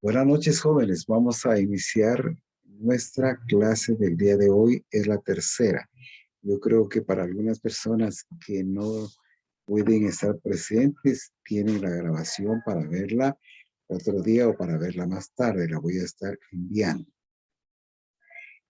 Buenas noches, jóvenes. Vamos a iniciar nuestra clase del día de hoy. Es la tercera. Yo creo que para algunas personas que no pueden estar presentes, tienen la grabación para verla otro día o para verla más tarde. La voy a estar enviando.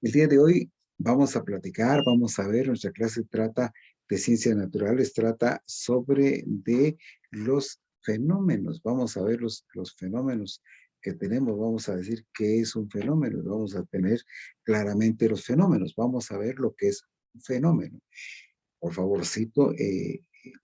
El día de hoy vamos a platicar, vamos a ver, nuestra clase trata de ciencias naturales, trata sobre de los fenómenos. Vamos a ver los fenómenos que tenemos, vamos a decir qué es un fenómeno, vamos a tener claramente los fenómenos, vamos a ver lo que es un fenómeno. Por favorcito,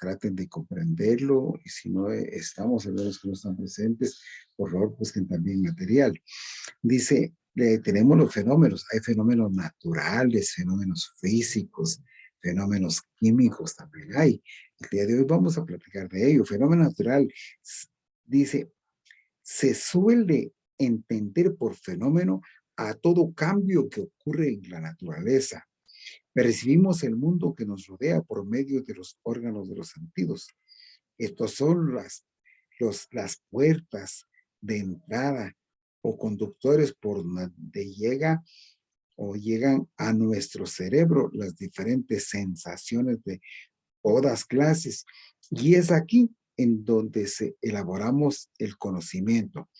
traten de comprenderlo y si no estamos, en los que no están presentes, por favor busquen también material. Dice, tenemos los fenómenos, hay fenómenos naturales, fenómenos físicos, fenómenos químicos también hay. El día de hoy vamos a platicar de ello. Fenómeno natural, dice, se suele entender por fenómeno a todo cambio que ocurre en la naturaleza. Percibimos el mundo que nos rodea por medio de los órganos de los sentidos. Estos son las puertas de entrada o conductores por donde llegan a nuestro cerebro las diferentes sensaciones de todas clases. Y es aquí en donde elaboramos el conocimiento.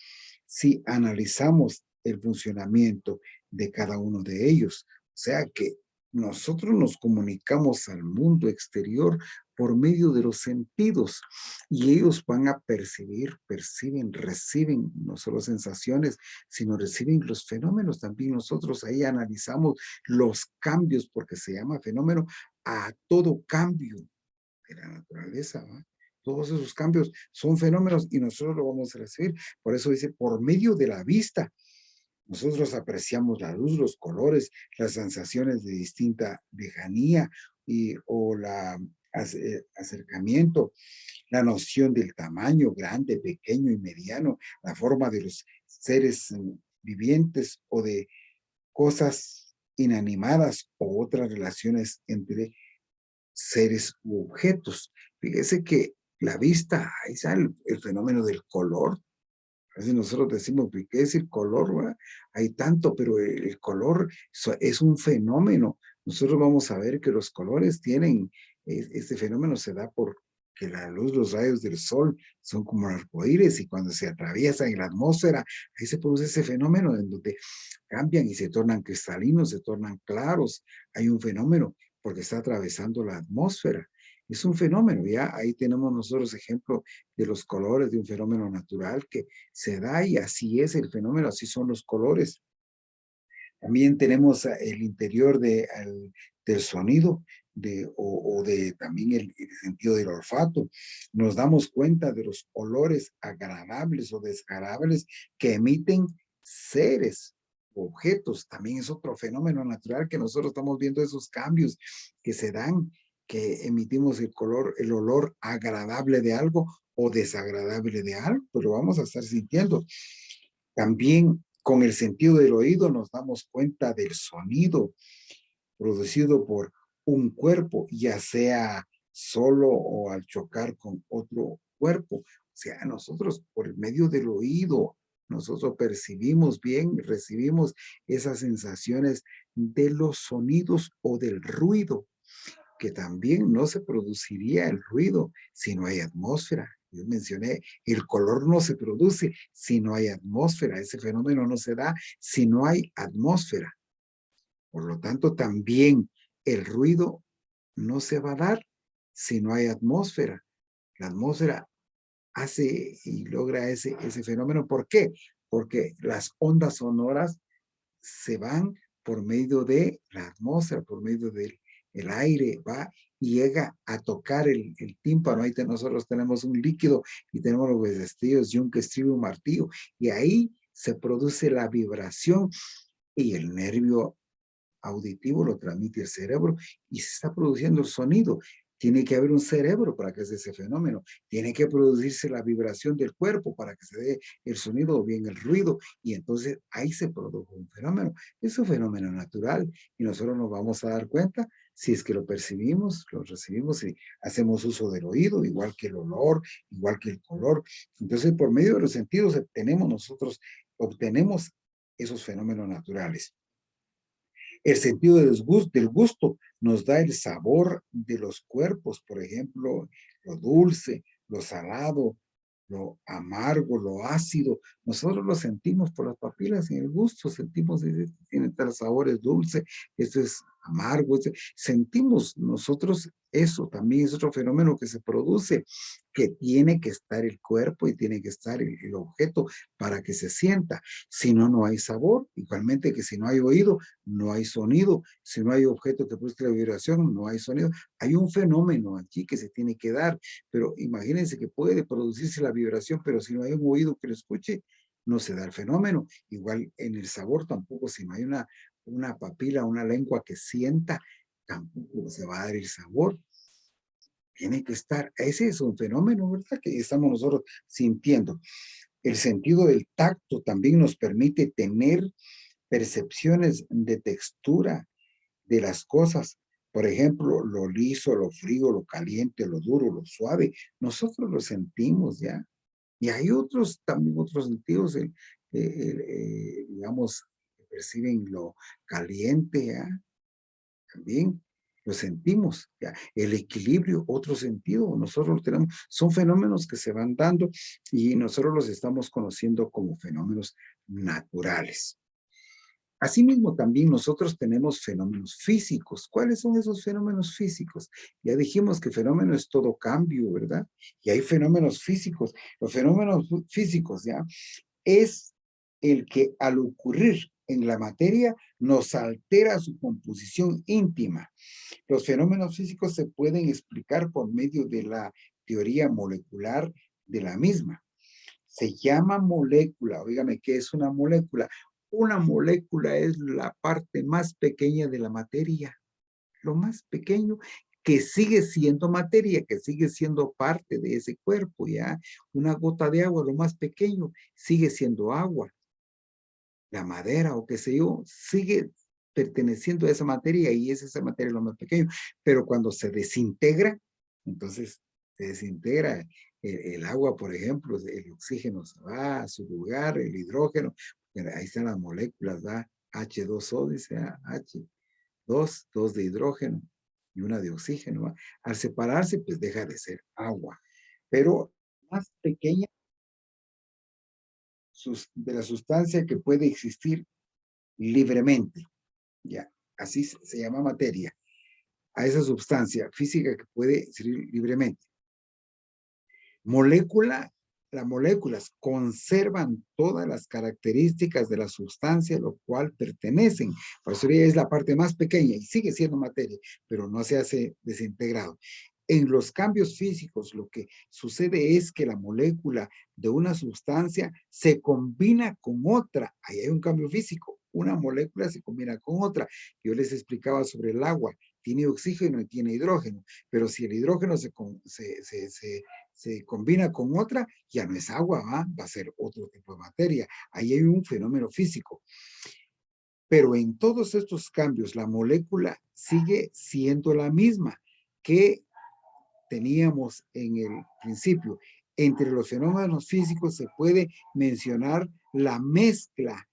Si analizamos el funcionamiento de cada uno de ellos, o sea que nosotros nos comunicamos al mundo exterior por medio de los sentidos y ellos van a perciben, reciben no solo sensaciones, sino reciben los fenómenos. También nosotros ahí analizamos los cambios, porque se llama fenómeno a todo cambio de la naturaleza, ¿va? Todos esos cambios son fenómenos y nosotros lo vamos a recibir. Por eso dice, por medio de la vista, nosotros apreciamos la luz, los colores, las sensaciones de distinta lejanía o acercamiento, la noción del tamaño grande, pequeño y mediano, la forma de los seres vivientes o de cosas inanimadas o otras relaciones entre seres u objetos. Fíjese que la vista, ahí sale el fenómeno del color. A veces nosotros decimos, ¿qué es el color? ¿Va? Hay tanto, pero el color es un fenómeno. Nosotros vamos a ver que los colores tienen, este fenómeno se da por que la luz, los rayos del sol son como arcoíris y cuando se atraviesan en la atmósfera, ahí se produce ese fenómeno en donde cambian y se tornan cristalinos, se tornan claros. Hay un fenómeno porque está atravesando la atmósfera. Es un fenómeno, ya ahí tenemos nosotros ejemplo de los colores de un fenómeno natural que se da y así es el fenómeno, así son los colores. También tenemos el interior del sonido o de también el sentido del olfato. Nos damos cuenta de los olores agradables o desagradables que emiten seres, objetos. También es otro fenómeno natural que nosotros estamos viendo esos cambios que se dan, que emitimos el olor agradable de algo o desagradable de algo, pero vamos a estar sintiendo. También con el sentido del oído nos damos cuenta del sonido producido por un cuerpo, ya sea solo o al chocar con otro cuerpo. O sea, nosotros por el medio del oído, nosotros percibimos bien, recibimos esas sensaciones de los sonidos o del ruido, que también no se produciría el ruido si no hay atmósfera. Yo mencioné, el color no se produce si no hay atmósfera. Ese fenómeno no se da si no hay atmósfera. Por lo tanto, también el ruido no se va a dar si no hay atmósfera. La atmósfera hace y logra ese fenómeno. ¿Por qué? Porque las ondas sonoras se van por medio de la atmósfera, por medio del el aire, va y llega a tocar el tímpano. Ahí nosotros tenemos un líquido y tenemos los vestigos, yunque, estribo, martillo, y ahí se produce la vibración y el nervio auditivo lo transmite el cerebro y se está produciendo el sonido. Tiene que haber un cerebro para que se ese fenómeno. Tiene que producirse la vibración del cuerpo para que se dé el sonido o bien el ruido. Y entonces ahí se produjo un fenómeno. Es un fenómeno natural y nosotros nos vamos a dar cuenta si es que lo percibimos, lo recibimos y hacemos uso del oído, igual que el olor, igual que el color. Entonces, por medio de los sentidos obtenemos esos fenómenos naturales. El sentido del gusto nos da el sabor de los cuerpos, por ejemplo, lo dulce, lo salado, lo amargo, lo ácido. Nosotros lo sentimos por las papilas en el gusto, sentimos, tiene tal sabores dulce, esto es amargo, sentimos nosotros eso, también es otro fenómeno que se produce, que tiene que estar el cuerpo y tiene que estar el objeto para que se sienta. Si no, no hay sabor. Igualmente que si no hay oído, no hay sonido. Si no hay objeto que produzca la vibración, no hay sonido. Hay un fenómeno aquí que se tiene que dar, pero imagínense que puede producirse la vibración, pero si no hay un oído que lo escuche, no se da el fenómeno. Igual en el sabor tampoco, si no hay una papila, una lengua que sienta, tampoco se va a dar el sabor. Tiene que estar, ese es un fenómeno, ¿verdad? Que estamos nosotros sintiendo. El sentido del tacto también nos permite tener percepciones de textura de las cosas. Por ejemplo, lo liso, lo frío, lo caliente, lo duro, lo suave. Nosotros lo sentimos ya. Y hay otros, también otros sentidos, digamos, que perciben lo caliente, ¿ya? También lo sentimos, ¿ya? El equilibrio, otro sentido, nosotros lo tenemos, son fenómenos que se van dando y nosotros los estamos conociendo como fenómenos naturales. Asimismo, también nosotros tenemos fenómenos físicos. ¿Cuáles son esos fenómenos físicos? Ya dijimos que fenómeno es todo cambio, ¿verdad? Y hay fenómenos físicos. Los fenómenos físicos, ¿ya? Es el que al ocurrir en la materia nos altera su composición íntima. Los fenómenos físicos se pueden explicar por medio de la teoría molecular de la misma. Se llama molécula. Óigame, ¿qué es una molécula? Una molécula es la parte más pequeña de la materia, lo más pequeño que sigue siendo materia, que sigue siendo parte de ese cuerpo, ¿ya? Una gota de agua, lo más pequeño, sigue siendo agua. La madera o qué sé yo, sigue perteneciendo a esa materia y es esa materia lo más pequeño. Pero cuando se desintegra, entonces se desintegra el agua, por ejemplo, el oxígeno se va a su lugar, el hidrógeno, ahí están las moléculas, ¿va? H2O, dice H2, dos de hidrógeno y una de oxígeno, ¿va? Al separarse, pues deja de ser agua. Pero más pequeña de la sustancia que puede existir libremente, ya, así se llama materia, a esa sustancia física que puede existir libremente. Molécula, las moléculas conservan todas las características de la sustancia a lo cual pertenecen. Por eso es la parte más pequeña y sigue siendo materia, pero no se hace desintegrado. En los cambios físicos, lo que sucede es que la molécula de una sustancia se combina con otra. Ahí hay un cambio físico. Una molécula se combina con otra. Yo les explicaba sobre el agua. Tiene oxígeno y tiene hidrógeno. Pero si el hidrógeno se combina con otra, ya no es agua, va a ser otro tipo de materia. Ahí hay un fenómeno físico. Pero en todos estos cambios, la molécula sigue siendo la misma que teníamos en el principio. Entre los fenómenos físicos se puede mencionar la mezcla,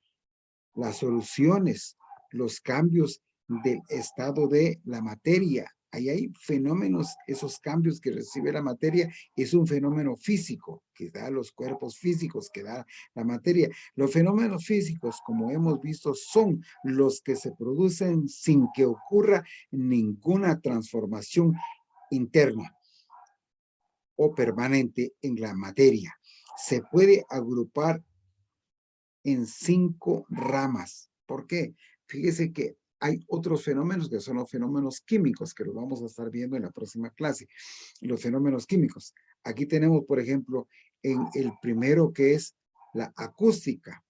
las soluciones, los cambios del estado de la materia, Ahí hay fenómenos, esos cambios que recibe la materia, es un fenómeno físico que da los cuerpos físicos, que da la materia. Los fenómenos físicos, como hemos visto, son los que se producen sin que ocurra ninguna transformación interna o permanente en la materia. Se puede agrupar en 5 ramas. ¿Por qué? Fíjese que hay otros fenómenos que son los fenómenos químicos, que los vamos a estar viendo en la próxima clase. Los fenómenos químicos. Aquí tenemos, por ejemplo, en el primero que es la acústica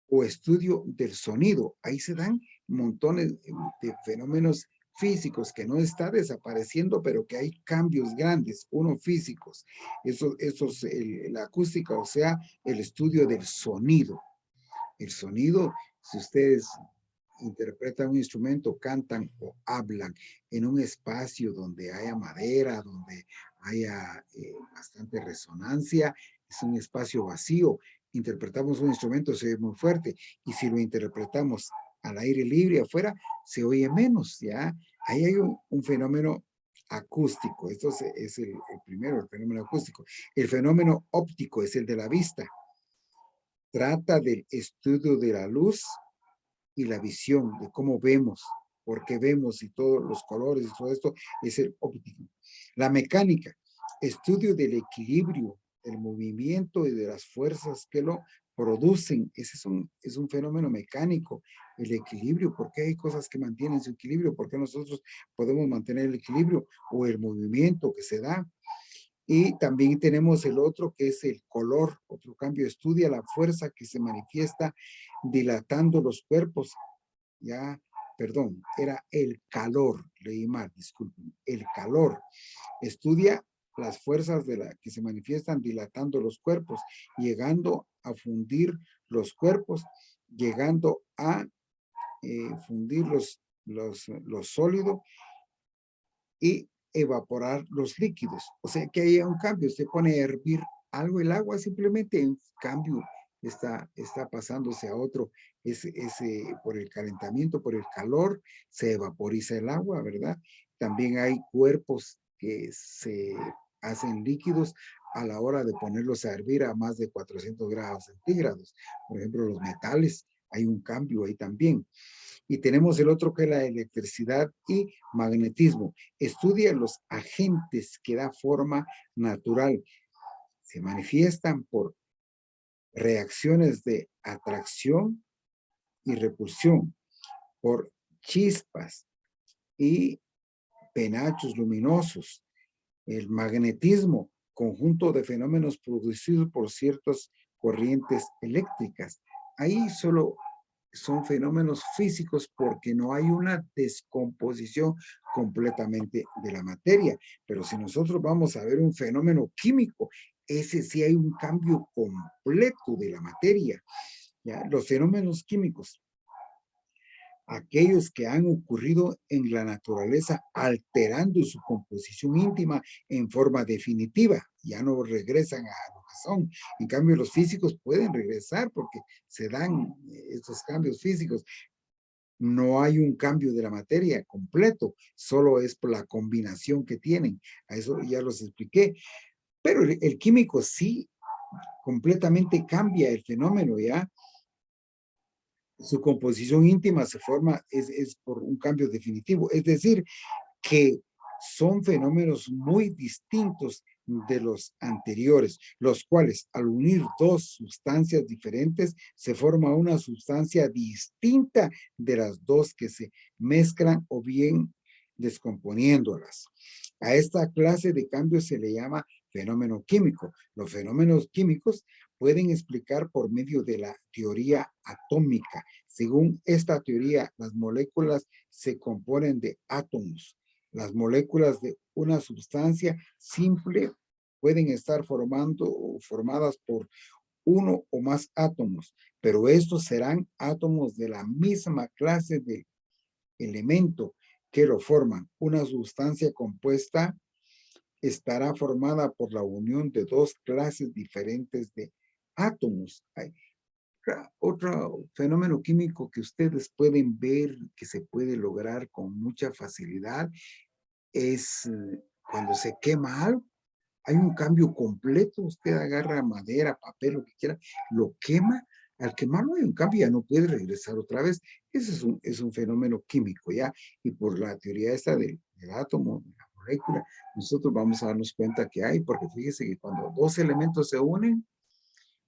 o estudio del sonido. Ahí se dan montones de fenómenos físicos que no está desapareciendo, pero que hay cambios grandes, uno físicos. Eso es la acústica, o sea, el estudio del sonido. El sonido, si ustedes interpretan un instrumento, cantan o hablan en un espacio donde haya madera, donde haya bastante resonancia, es un espacio vacío. Interpretamos un instrumento, se oye muy fuerte, y si lo interpretamos al aire libre afuera, se oye menos, ¿ya? Ahí hay un fenómeno acústico. Esto es el primero, el fenómeno acústico. El fenómeno óptico es el de la vista. Trata del estudio de la luz y la visión, de cómo vemos, por qué vemos y todos los colores y todo esto es el óptico. La mecánica, estudio del equilibrio, del movimiento y de las fuerzas que lo producen. Ese es un fenómeno mecánico, el equilibrio, porque hay cosas que mantienen su equilibrio, porque nosotros podemos mantener el equilibrio o el movimiento que se da. Y también tenemos el otro que es el color, otro cambio, estudia la fuerza que se manifiesta dilatando los cuerpos. Ya, perdón, era el calor, leí mal, disculpen, el calor. Estudia las fuerzas que se manifiestan dilatando los cuerpos, llegando a fundir los cuerpos, llegando a fundir los sólidos y evaporar los líquidos. O sea que hay un cambio, se pone a hervir algo, el agua simplemente en cambio está pasándose a otro, por el calentamiento, por el calor, se evaporiza el agua, ¿verdad? También hay cuerpos que se hacen líquidos a la hora de ponerlos a hervir a más de 400 grados centígrados. Por ejemplo, los metales, hay un cambio ahí también. Y tenemos el otro que es la electricidad y magnetismo. Estudia los agentes que da forma natural. Se manifiestan por reacciones de atracción y repulsión, por chispas y penachos luminosos. El magnetismo, conjunto de fenómenos producidos por ciertas corrientes eléctricas. Ahí solo son fenómenos físicos porque no hay una descomposición completamente de la materia. Pero si nosotros vamos a ver un fenómeno químico, ese sí hay un cambio completo de la materia. ¿Ya? Los fenómenos químicos, aquellos que han ocurrido en la naturaleza alterando su composición íntima en forma definitiva, ya no regresan a lo que son. En cambio, los físicos pueden regresar porque se dan estos cambios físicos. No hay un cambio de la materia completo, solo es por la combinación que tienen. A eso ya los expliqué. Pero el químico sí completamente cambia el fenómeno, ¿ya? Su composición íntima se forma, es por un cambio definitivo. Es decir, que son fenómenos muy distintos de los anteriores, los cuales al unir dos sustancias diferentes se forma una sustancia distinta de las dos que se mezclan o bien descomponiéndolas. A esta clase de cambios se le llama fenómeno químico. Los fenómenos químicos pueden explicar por medio de la teoría atómica. Según esta teoría, las moléculas se componen de átomos. Las moléculas de una sustancia simple pueden estar formadas por uno o más átomos, pero estos serán átomos de la misma clase de elemento que lo forman. Una sustancia compuesta estará formada por la unión de dos clases diferentes de átomos. Hay otro fenómeno químico que ustedes pueden ver que se puede lograr con mucha facilidad es cuando se quema algo, hay un cambio completo. Usted agarra madera, papel, lo que quiera, lo quema. Al quemarlo hay un cambio, ya no puede regresar otra vez. Ese es un fenómeno químico, ¿ya? Y por la teoría esta del átomo, de la molécula, nosotros vamos a darnos cuenta que hay, porque fíjese que cuando dos elementos se unen,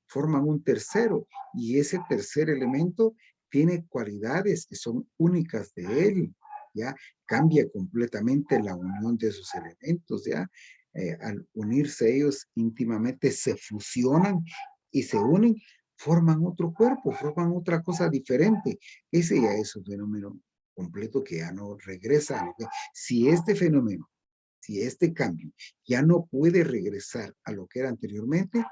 forman un tercero, y ese tercer elemento tiene cualidades que son únicas de él, ¿ya? Cambia completamente la unión de esos elementos, ¿ya? Al unirse ellos íntimamente, se fusionan y se unen, forman otro cuerpo, forman otra cosa diferente. Ese ya es un fenómeno completo que ya no regresa a lo que... Si este fenómeno, si este cambio ya no puede regresar a lo que era anteriormente,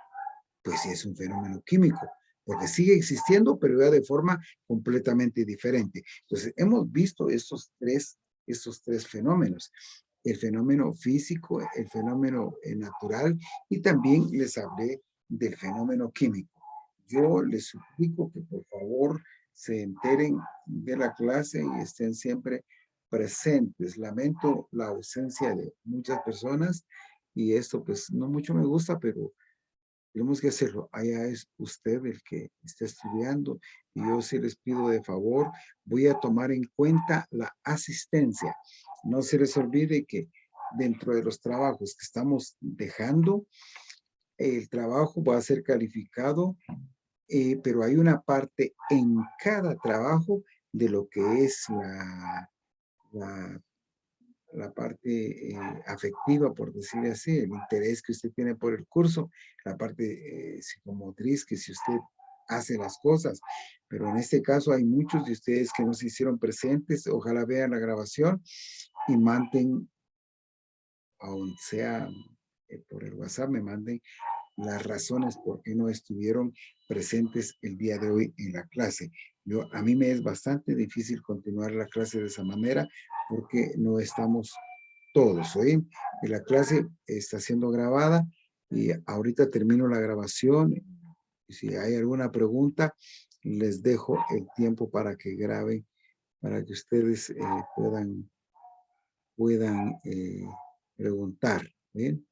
pues sí es un fenómeno químico, porque sigue existiendo, pero ya de forma completamente diferente. Entonces, hemos visto estos tres fenómenos: el fenómeno físico, el fenómeno natural, y también les hablé del fenómeno químico. Yo les suplico que por favor se enteren de la clase y estén siempre presentes. Lamento la ausencia de muchas personas y esto pues no mucho me gusta, pero tenemos que hacerlo. Allá es usted el que está estudiando y yo sí les pido de favor, voy a tomar en cuenta la asistencia. No se les olvide que dentro de los trabajos que estamos dejando, el trabajo va a ser calificado, pero hay una parte en cada trabajo de lo que es la la parte afectiva, por decir así, el interés que usted tiene por el curso, la parte psicomotriz, que si usted hace las cosas, pero en este caso hay muchos de ustedes que no se hicieron presentes, ojalá vean la grabación y manden, aun sea por el WhatsApp, me manden las razones por qué no estuvieron presentes el día de hoy en la clase. A mí me es bastante difícil continuar la clase de esa manera porque no estamos todos, ¿oí? Y la clase está siendo grabada y ahorita termino la grabación. Y si hay alguna pregunta, les dejo el tiempo para que graben, para que ustedes puedan preguntar, ¿bien?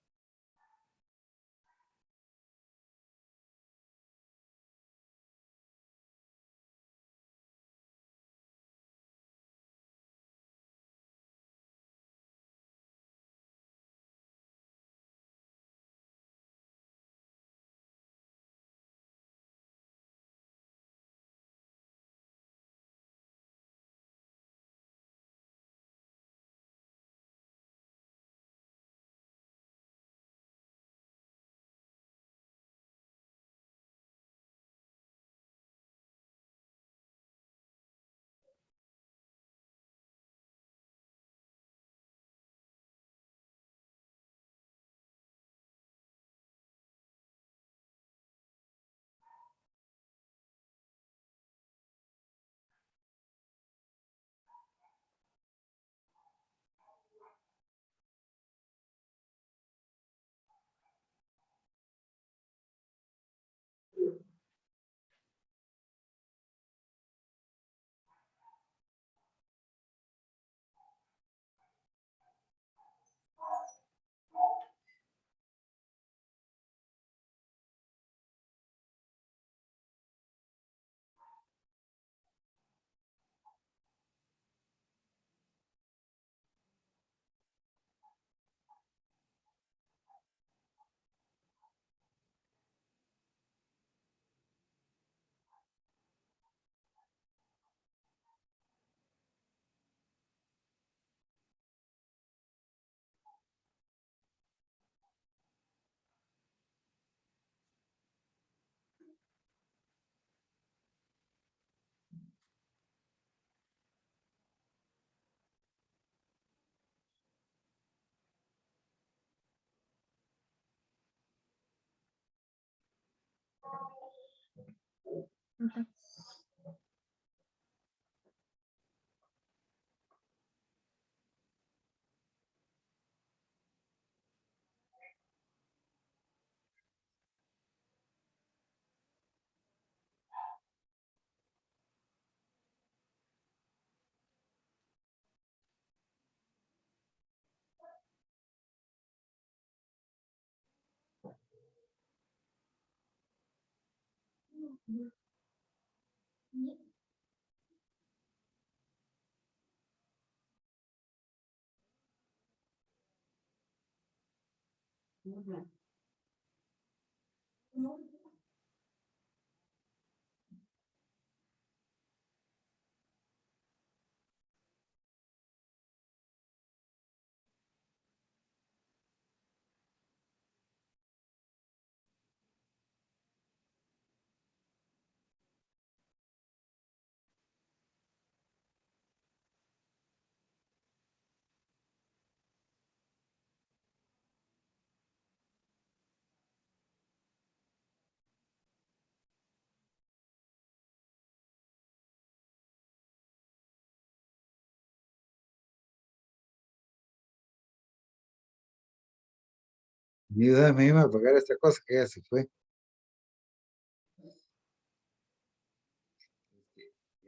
Ayúdame a pagar esta cosa que ya se fue.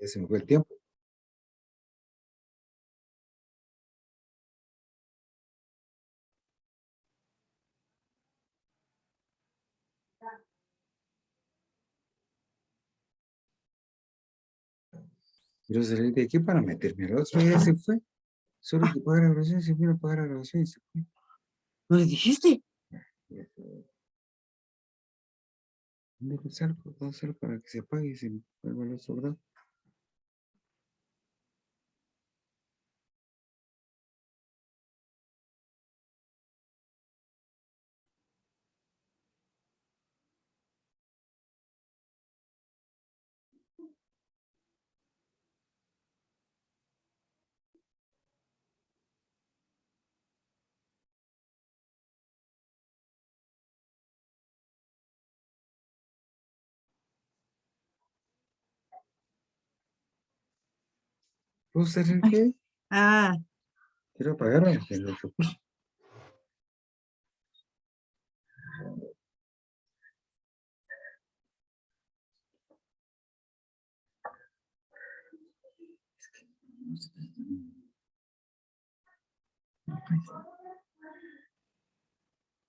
Ya se me fue el tiempo. Quiero salir de aquí para meterme al otro. Ya se fue. Solo que pagar la grabación, se vino a pagar la grabación y se fue. ¿No le dijiste? ¿Dónde salgo? ¿Dónde salgo para que se apague y se vuelva al otro lado? ¿Puedo salir qué? Ah, Quiero apagar el otro.